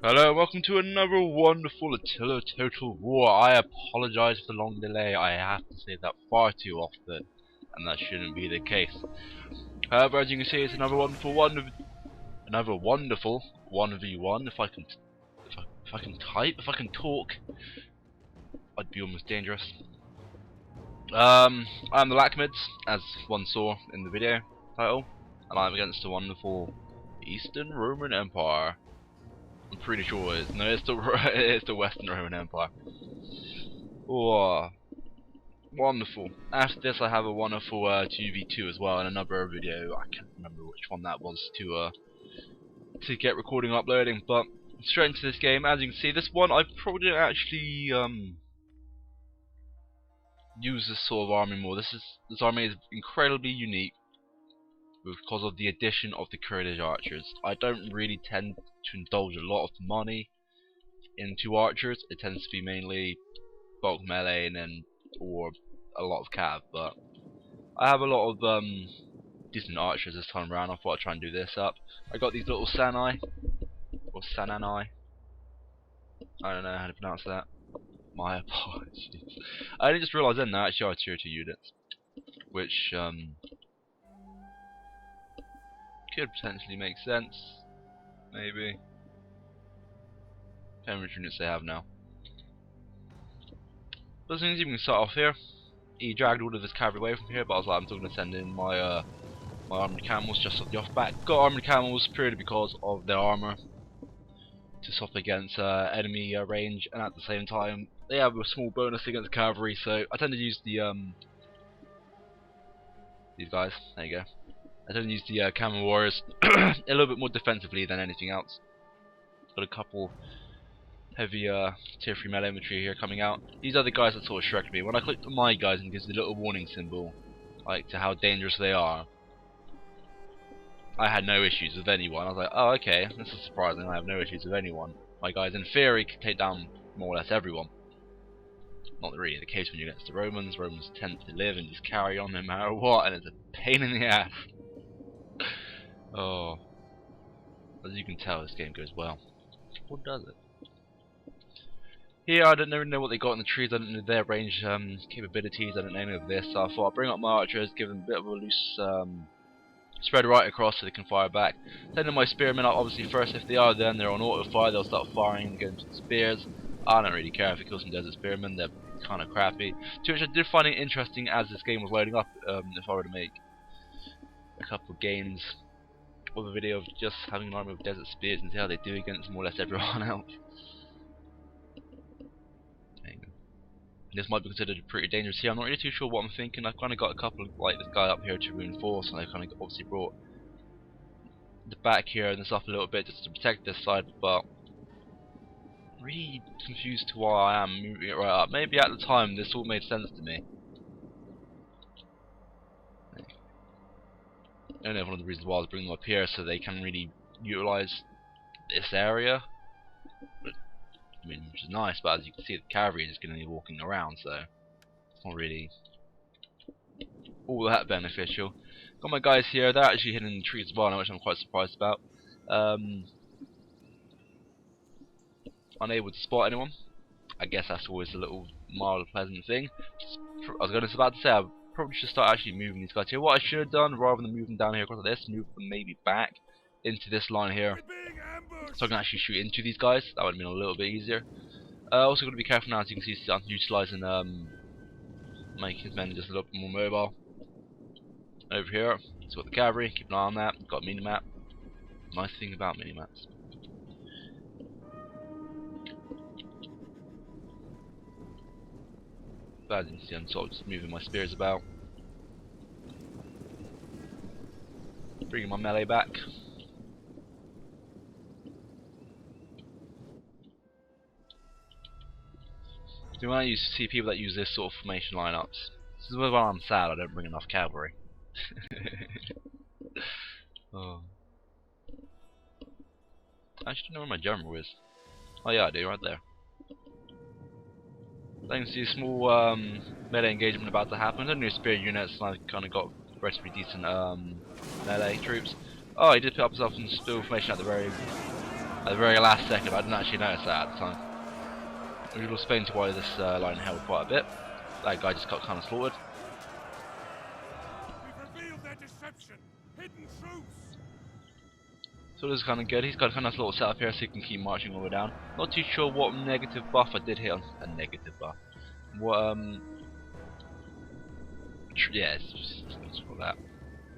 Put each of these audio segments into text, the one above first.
Hello, welcome to another wonderful Attila Total War. I apologise for the long delay. I have to say that far too often, and that shouldn't be the case. However, as you can see, it's another wonderful 1v1. If I can type, if I can talk, I'd be almost dangerous. I'm the Lakhmids, as one saw in the video title, and I'm against the wonderful Eastern Roman Empire. I'm pretty sure it is. No, it's the Western Roman Empire. Oh, wonderful. After this, I have a wonderful 2v2 as well in another video. I can't remember which one that was to get recording uploading. But straight into this game. As you can see, this one I probably don't actually use this sort of army more. This army is incredibly unique because of the addition of the Kurdish archers. I don't really tend to indulge a lot of money into archers. It tends to be mainly bulk melee and then or a lot of cav, but I have a lot of decent archers this time around. I thought I'd try and do this up. I got these little Sanai or Sananai. I don't know how to pronounce that. My apologies. I only just realised then that actually are tier 2 units, which could potentially make sense, maybe. How many units they have now. But as soon as you can start off here, he dragged all of his cavalry away from here, but I was like, I'm still going to send in my my armoured camels just off the off back. Got armoured camels purely because of their armour to stop against enemy range, and at the same time they have a small bonus against cavalry, so I tend to use the these guys. There you go. I tend to use the camel warriors a little bit more defensively than anything else. Got a couple heavy tier 3 melee infantry here coming out. These are the guys that sort of shreked me. When I clicked on my guys and it gives the little warning symbol, like to how dangerous they are, I had no issues with anyone. I was like, oh okay, this is surprising. I have no issues with anyone. My guys in theory can take down more or less everyone. Not really the case when you're against the Romans. Romans tend to live and just carry on no matter what, and it's a pain in the ass. Oh, as you can tell, this game goes well. Or does it? Here, I don't even know what they got in the trees. I don't know their range capabilities. I don't know any of this. So I thought I'd bring up my archers, give them a bit of a loose spread right across so they can fire back. Sending my spearmen up obviously first. If they are, then they're on auto fire. They'll start firing and getting to the spears. I don't really care if it kills some desert spearmen. They're kind of crappy. To which I did find it interesting as this game was loading up. If I were to make a couple of games of a video of just having an army with desert spears and see how they do against more or less everyone else. This might be considered pretty dangerous here. I'm not really too sure what I'm thinking. I've kind of got a couple of, like this guy up here to reinforce, and I kind of obviously brought the back here and this up a little bit just to protect this side, but I'm really confused to why I am moving it right up. Maybe at the time this all made sense to me. I don't know if one of the reasons why I was bringing them up here so they can really utilise this area. But, I mean, which is nice, but as you can see, the cavalry is just going to be walking around, so it's not really all that beneficial. Got my guys here, they're actually hidden in the trees as well, which I'm quite surprised about. Unable to spot anyone. I guess that's always a little mild pleasant thing. I was about to say, I probably should start actually moving these guys here. What I should have done, rather than moving down here across like this, move them maybe back into this line here, so I can actually shoot into these guys. That would have been a little bit easier. Also got to be careful now, as you can see, I'm utilising making his men just a little bit more mobile. Over here, so got the cavalry, keep an eye on that. Got a mini map. Nice thing about mini maps. As you can see, I'm sort of just moving my spears about, bringing my melee back. So when I used to see people that use this sort of formation lineups, this is where I'm sad I don't bring enough cavalry. Oh. I actually don't know where my general is. Oh yeah, I do, right there. I can see a small melee engagement about to happen. There's no spear units, and I've kind of got relatively decent melee troops. Oh, he did put up himself some spill formation at the very At the very last second, I didn't actually notice that at the time. Which will explain to why this line held quite a bit. That guy just got kind of slaughtered. We've revealed their deception. Hidden truths. So this is kind of good. He's got a kind of little setup here so he can keep marching all the way down. Not too sure what negative buff I did hit on. A negative buff. What, yeah, it's for that.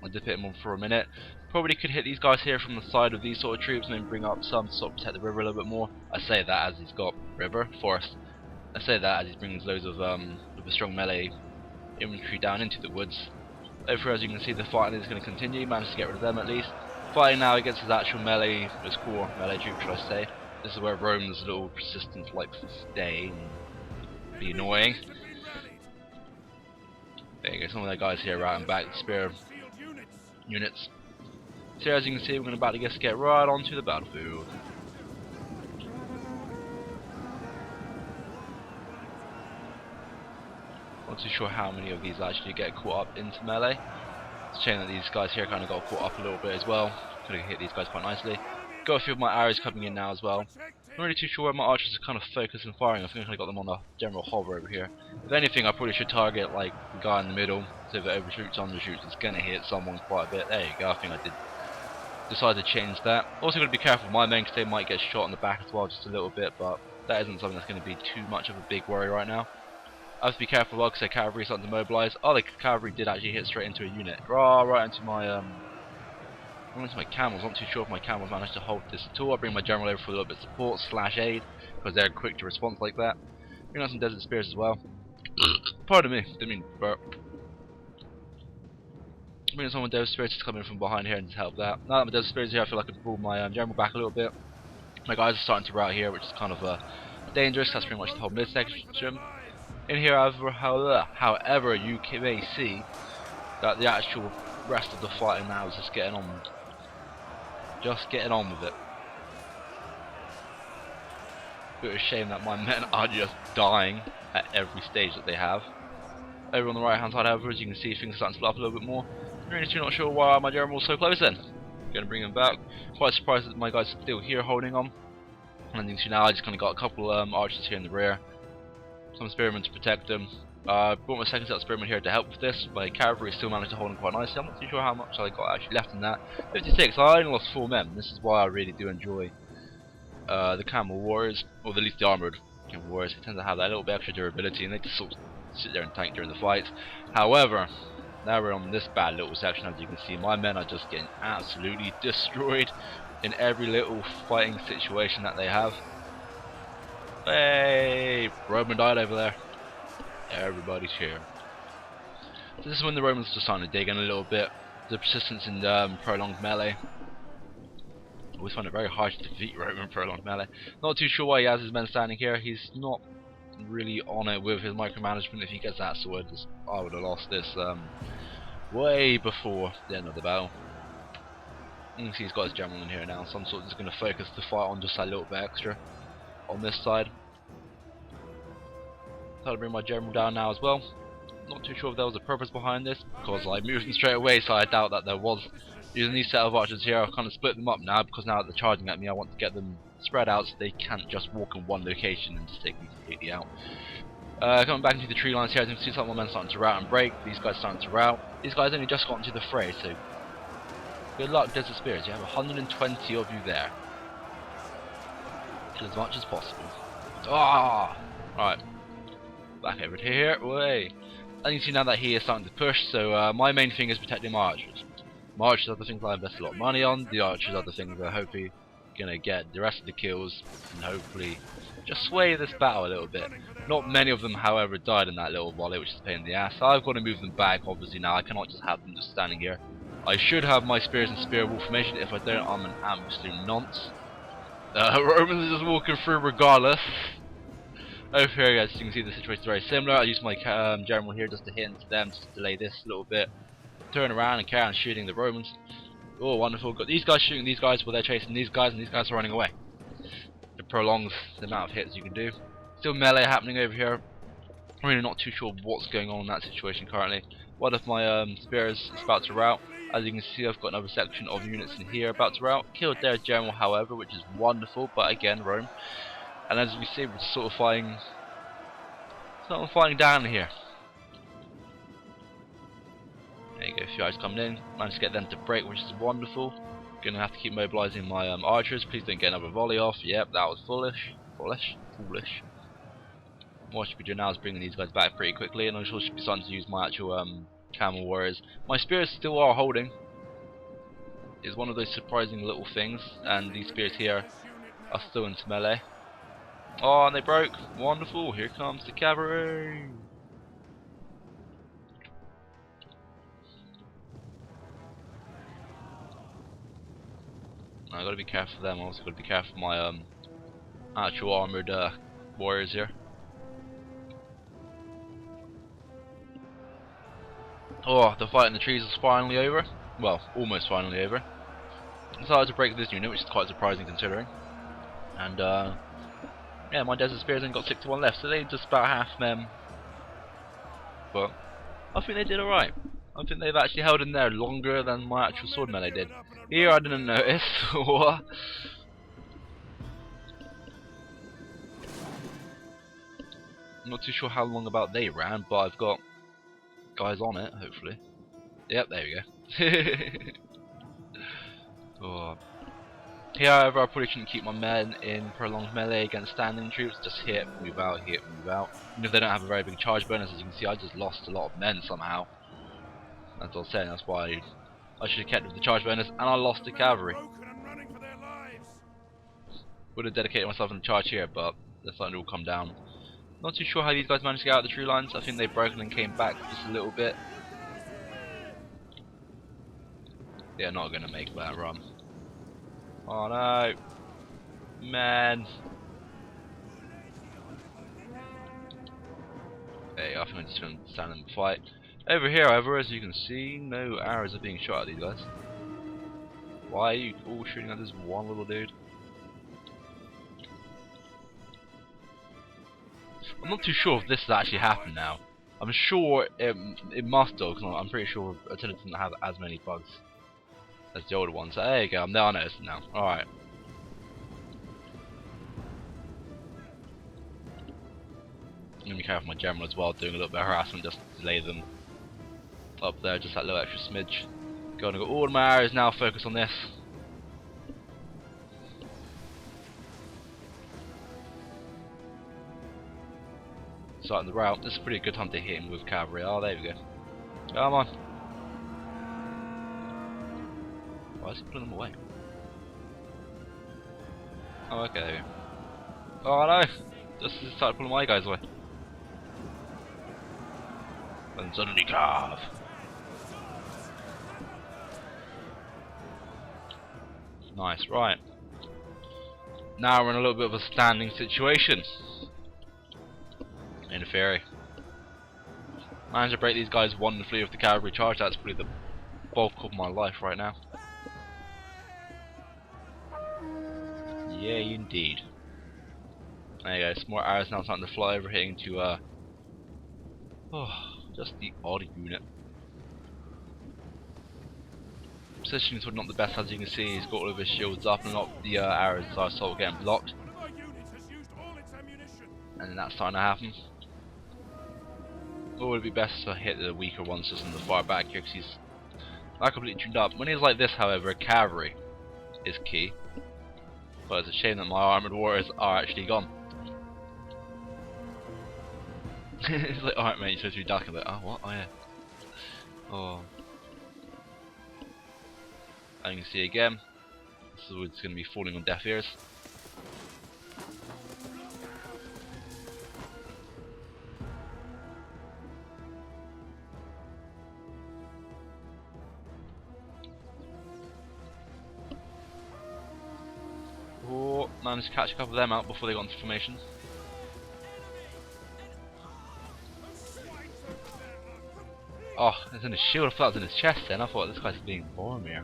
I did hit him on for a minute. Probably could hit these guys here from the side of these sort of troops and then bring up some to sort of protect the river a little bit more. I say that as he's got river, forest. I say that as he brings loads of a strong melee infantry down into the woods. Over as you can see, the fighting is going to continue. Managed to get rid of them at least. Fighting now against his actual melee, his core melee troops, should I say. This is where Rome's little persistence likes to stay and be annoying. There you go, some of their guys here routing back the spear units. So as you can see, we're about to get right onto the battlefield. Not too sure how many of these actually get caught up into melee. It's a shame that these guys here kind of got caught up a little bit as well. Could have hit these guys quite nicely. Got a few of my arrows coming in now as well. Not really too sure where my archers are kind of focused and firing. I think I kind of got them on the general hover over here. If anything, I probably should target like the guy in the middle. So if it overshoots, undershoots, it's going to hit someone quite a bit. There you go. I think I did decide to change that. Also got to be careful with my men because they might get shot in the back as well, just a little bit. But that isn't something that's going to be too much of a big worry right now. I have to be careful as well because their cavalry is starting to mobilise. Oh, the cavalry did actually hit straight into a unit. Right into my camels. Not too sure if my camels managed to hold this at all. I'll bring my general over for a little bit of support / aid because they're quick to respond like that. Bring out some desert spears as well. Pardon me, didn't mean to burp. Bring some desert spears to come in from behind here and to help that. Now that my desert spears here, I feel like I can pull my general back a little bit. My guys are starting to rout here, which is kind of dangerous. That's pretty much the whole mid section. In here, however, you may see that the actual rest of the fighting now is just getting on with it. Bit of a shame that my men are just dying at every stage that they have. Over on the right hand side, however, as you can see, things are starting to split up a little bit more. I'm really not sure why my general was so close then. Going to bring him back. Quite surprised that my guys are still here holding on. And you can see now I just kind of got a couple archers here in the rear. Some spearmen to protect them. Brought my second set of spearmen here to help with this. My cavalry still managed to hold on quite nicely. I'm not too sure how much I got actually left in that. 56, I only lost 4 men. This is why I really do enjoy the camel warriors, or at least the armoured camel warriors. They tend to have that little bit extra durability and they just sort of sit there and tank during the fights. However, now we're on this bad little section. As you can see, my men are just getting absolutely destroyed in every little fighting situation that they have. Hey, Roman died over there. Everybody's here. So this is when the Romans are starting to dig in a little bit. The persistence in prolonged melee. I always find it very hard to defeat Roman prolonged melee. Not too sure why he has his men standing here. He's not really on it with his micromanagement. If he gets that sword, I would have lost this way before the end of the battle. You can see he's got his general in here now. So I'm sort of just going to focus the fight on just a little bit extra on this side. I'll bring my general down now as well. Not too sure if there was a purpose behind this, because I moved them straight away, so I doubt that there was. Using these set of archers here, I've kind of split them up now, because now that they're charging at me, I want to get them spread out so they can't just walk in one location and just take me completely out. Coming back into the tree lines here, as you can see some of my men starting to rout and break. These guys starting to rout. These guys only just got into the fray, so good luck, Desert Spears. You have 120 of you there. Kill as much as possible. Ah! Alright. Back over to here. Way. And you can see now that he is starting to push, so my main thing is protecting my archers. My archers are the things I invest a lot of money on. The archers are the things that are hopefully gonna get the rest of the kills and hopefully just sway this battle a little bit. Not many of them, however, died in that little volley, which is a pain in the ass. So I've got to move them back, obviously now. I cannot just have them just standing here. I should have my spears in spear wall formation. If I don't, I'm an absolute nonce. Romans are just walking through regardless. Over here, as you can see, the situation is very similar. I use my general here just to hit into them, just to delay this a little bit. Turn around and carry on shooting the Romans. Oh, wonderful. Got these guys shooting these guys while they're chasing these guys, and these guys are running away. It prolongs the amount of hits you can do. Still melee happening over here. I'm really not too sure what's going on in that situation currently. one of my spears is about to rout. As you can see, I've got another section of units in here about to rout. Killed their general, however, which is wonderful, but again, Rome. And as you can see, we're sort of fighting down here. There you go, a few guys coming in. Managed to get them to break, which is wonderful. Gonna have to keep mobilising my archers. Please don't get another volley off. Yep, that was foolish. What I should be doing now is bringing these guys back pretty quickly, and I should be starting to use my actual camel warriors. My spears still are holding. It's one of those surprising little things, and these spears here are still into melee. Oh, and they broke. Wonderful. Here comes the cavalry. I gotta be careful of them. I also gotta be careful of my actual armored warriors here. Oh, the fight in the trees is finally over. Well, almost finally over. I decided to break this unit, which is quite surprising considering. And yeah, my desert spears only got 6 to 1 left, so they just about half them. But I think they did alright. I think they've actually held in there longer than my actual sword melee did. Here I didn't notice. What? I'm not too sure how long about they ran, but I've got guys on it, hopefully. Yep, there we go. Oh. Here, however, I probably shouldn't keep my men in prolonged melee against standing troops. Just hit, move out, hit, move out. Even if they don't have a very big charge bonus, as you can see, I just lost a lot of men somehow. That's what I was saying, that's why I should have kept with the charge bonus, and I lost the cavalry. Would have dedicated myself in the charge here, but the thunder will come down. Not too sure how these guys managed to get out of the tree lines. I think they broken and came back just a little bit. They're not going to make that run. Oh no! Man! Hey, I think I'm just going to stand in the fight. Over here, however, as you can see, no arrows are being shot at these guys. Why are you all shooting at this one little dude? I'm not too sure if this has actually happened now. I'm sure it must have, because I'm pretty sure Attila doesn't have as many bugs as the older ones. So there you go, I'm now noticing now. Alright. I'm going to be careful with my general as well, doing a little bit of harassment just to lay them up there, just that little extra smidge. Going to go all of my arrows now, focus on this. Starting the route. This is a pretty good time to hit him with cavalry. Oh, there we go. Come on. Why is he pulling them away? Oh, okay, there we go. Oh no! Just started pulling my guys away. And suddenly carve. Nice, right. Now we're in a little bit of a standing situation. In a ferry. Managed to break these guys wonderfully with the cavalry charge. That's probably the bulk of my life right now. Yeah, indeed. There you go, some more arrows now starting to fly over, hitting to just the odd unit. Positioning is not the best, as you can see. He's got all of his shields up and a lot of the arrows are sort of getting blocked. And then that's starting to happen. Or would it be best to hit the weaker ones just in the far back here, because he's not completely tuned up. When he's like this, however, cavalry is key. But it's a shame that my armoured warriors are actually gone. It's like, alright mate, you're supposed to be ducking. Like, oh what? Oh yeah. Oh. And you can see again, this is what's going to be falling on deaf ears. Oh, managed to catch a couple of them out before they got into formation. Oh, it's in his shield. I thought it was in his chest then. I thought this guy's being Boromir.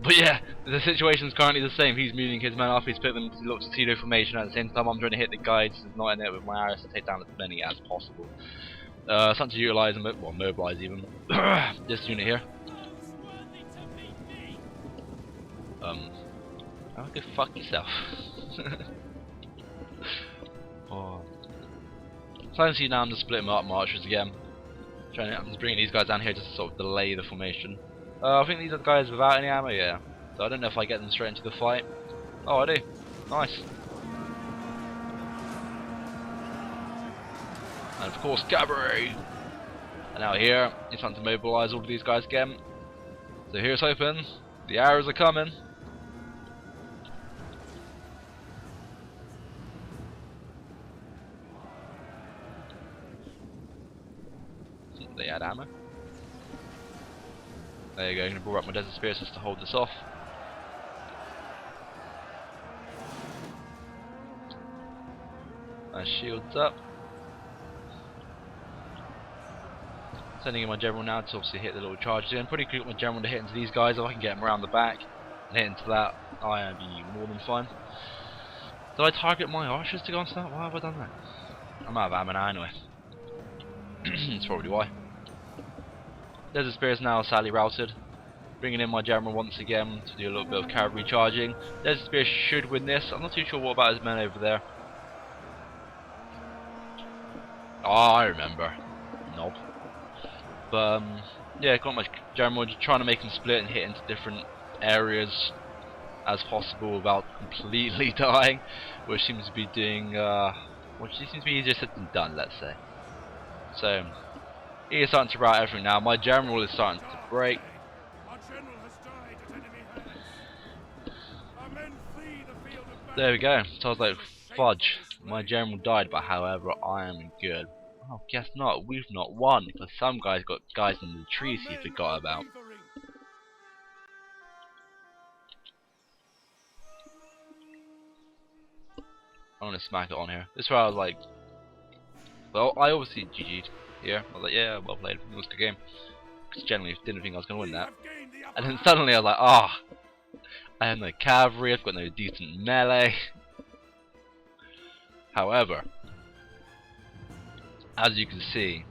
But yeah, the situation's currently the same. He's moving his men off, he's put them into lots of pseudo formation. At the same time, I'm trying to hit the guides, not in it with my arrows to take down as many as possible. Something to utilise and mobilise even this unit here. Oh, go fuck yourself. Oh. So I can see now I'm just splitting up marchers again. I'm just bringing these guys down here just to sort of delay the formation. I think these are the guys without any ammo, yeah. So I don't know if I get them straight into the fight. Oh, I do. Nice. And of course, cavalry. And now here, it's time to mobilise all of these guys again. So here's hoping. The arrows are coming. They had ammo. There you go, I'm going to bring up my Desert Spears just to hold this off. My shields up. Sending in my general now to obviously hit the little charges in. Pretty quick with my general to hit into these guys. If I can get them around the back and hit into that, I'll be more than fine. Did I target my archers to go onto that? Why have I done that? I'm out of ammo now anyway. That's probably why. Desert Spears now sadly routed. Bringing in my general once again to do a little bit of cavalry charging. Desert Spears should win this. I'm not too sure what about his men over there. Oh, I remember. Knob. But yeah, got my general just trying to make him split and hit into different areas as possible without completely dying, which seems to be doing seems to be easier said than done, let's say. So he is starting to rout everything now. My general is starting to break. Our general has died at enemy hands. Our men flee the field of battle. There we go. So I was like, fudge. My general died, but however, I am good. Oh, guess not. We've not won because some guys got guys in the trees he forgot about. I'm gonna smack it on here. This is where I was like, well, I obviously GG'd here. I was like, yeah, well played. It was a good game. Because generally, didn't think I was gonna win that. And then suddenly I was like, ah, I have no cavalry. I've got no decent melee. However, as you can see,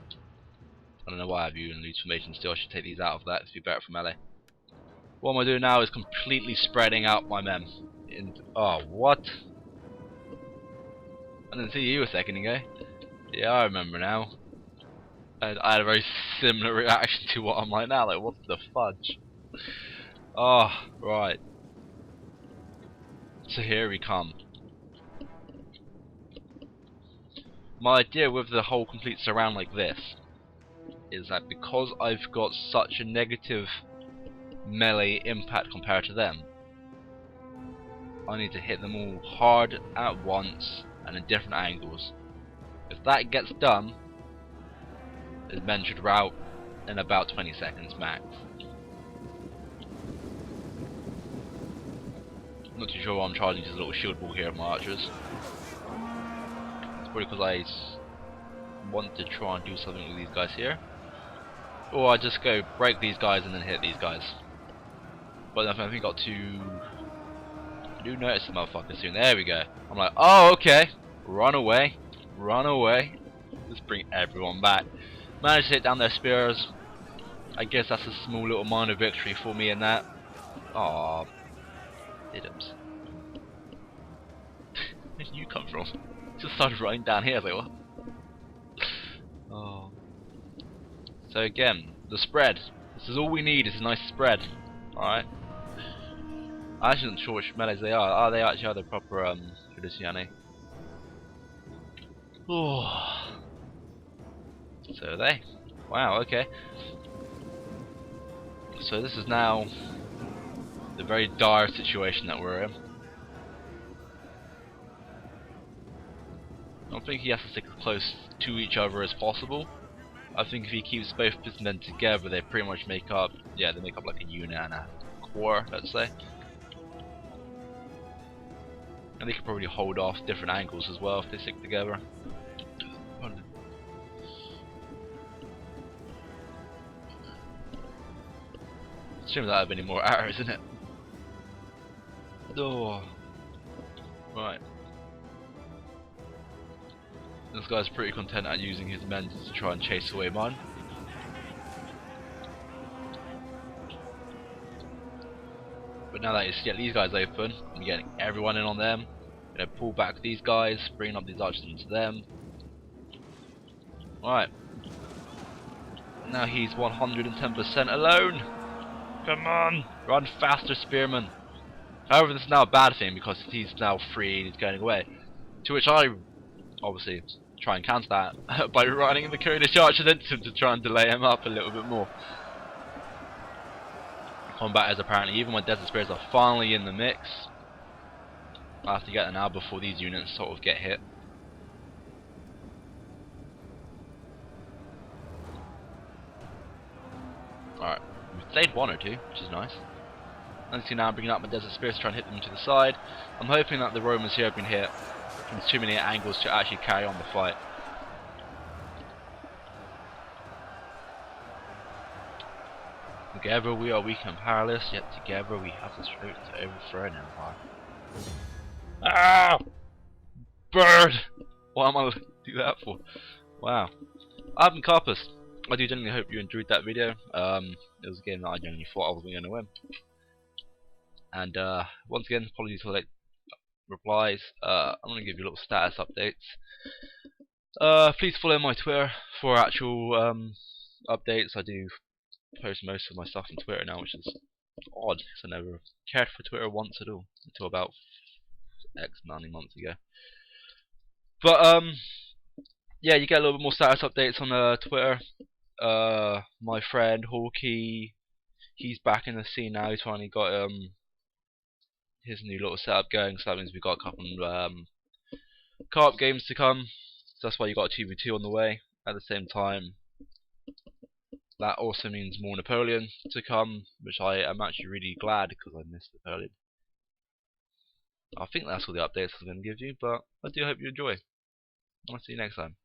I don't know why I have you in loose formation still. I should take these out of that to be better for melee. What I'm gonna do now is completely spreading out my men. Oh, what? I didn't see you a second ago. Yeah, I remember now. And I had a very similar reaction to what I'm like now. Like, what the fudge? Oh, right. So here we come. My idea with the whole complete surround like this is that because I've got such a negative melee impact compared to them, I need to hit them all hard at once and at different angles. If that gets done, his men should rout in about 20 seconds max. I'm not too sure why I'm charging just a little shield ball here of my archers. It's probably because I want to try and do something with these guys here. Or I just go break these guys and then hit these guys. But I think I got to do notice the motherfucker soon. There we go. I'm like, oh, okay. Run away. Run away. Just bring everyone back. Managed to hit down their spears. I guess that's a small little minor victory for me in that. Aww. Idioms. Where did you come from? Just started running down here. I was like, what? Oh. So again, the spread. This is all we need, is a nice spread. Alright. I actually not sure which melees they are. Oh, they actually are the proper Tradiziani. Oh. So are they. Wow, okay. So this is now the very dire situation that we're in. I don't think he has to stick as close to each other as possible. I think if he keeps both his men together, they pretty much make up, yeah, they make up like a unit and a core, let's say. And they could probably hold off different angles as well if they stick together. Shame that I have any more arrows in it. Oh. Right. The this guy's pretty content at using his men to try and chase away mine. But now that he's get these guys open, I'm getting everyone in on them. Gonna pull back these guys, bringing up these archers into them. Alright. Now he's 110% alone. Come on, run faster, spearman. However, this is now a bad thing because he's now free and he's going away. To which I obviously try and counter that by running the Kurdish archers into him to try and delay him up a little bit more. Combat is apparently even when Desert Spears are finally in the mix. I have to get them now before these units sort of get hit. Alright, we've played one or two, which is nice. And see now I'm bringing up my Desert Spears to try and hit them to the side. I'm hoping that the Romans here have been hit from too many angles to actually carry on the fight. Together we are weak and powerless, yet together we have the strength to overthrow an empire. Ah! Bird! What am I do that for? Wow. I've been Carpus. I do genuinely hope you enjoyed that video. It was a game that I genuinely thought I wasn't going to win. And once again, apologies for late replies. I'm going to give you little status updates. Please follow my Twitter for actual updates. I do post most of my stuff on Twitter now, which is odd because I never cared for Twitter once at all until about X many months ago. But yeah, you get a little bit more status updates on Twitter. My friend Hawkey, he's back in the scene now. He's finally got his new little setup going, so that means we've got a couple co-op games to come. So that's why you got a 2v2 on the way. At the same time, that also means more Napoleon to come, which I am actually really glad because I missed Napoleon. I think that's all the updates I'm going to give you, but I do hope you enjoy. I'll see you next time.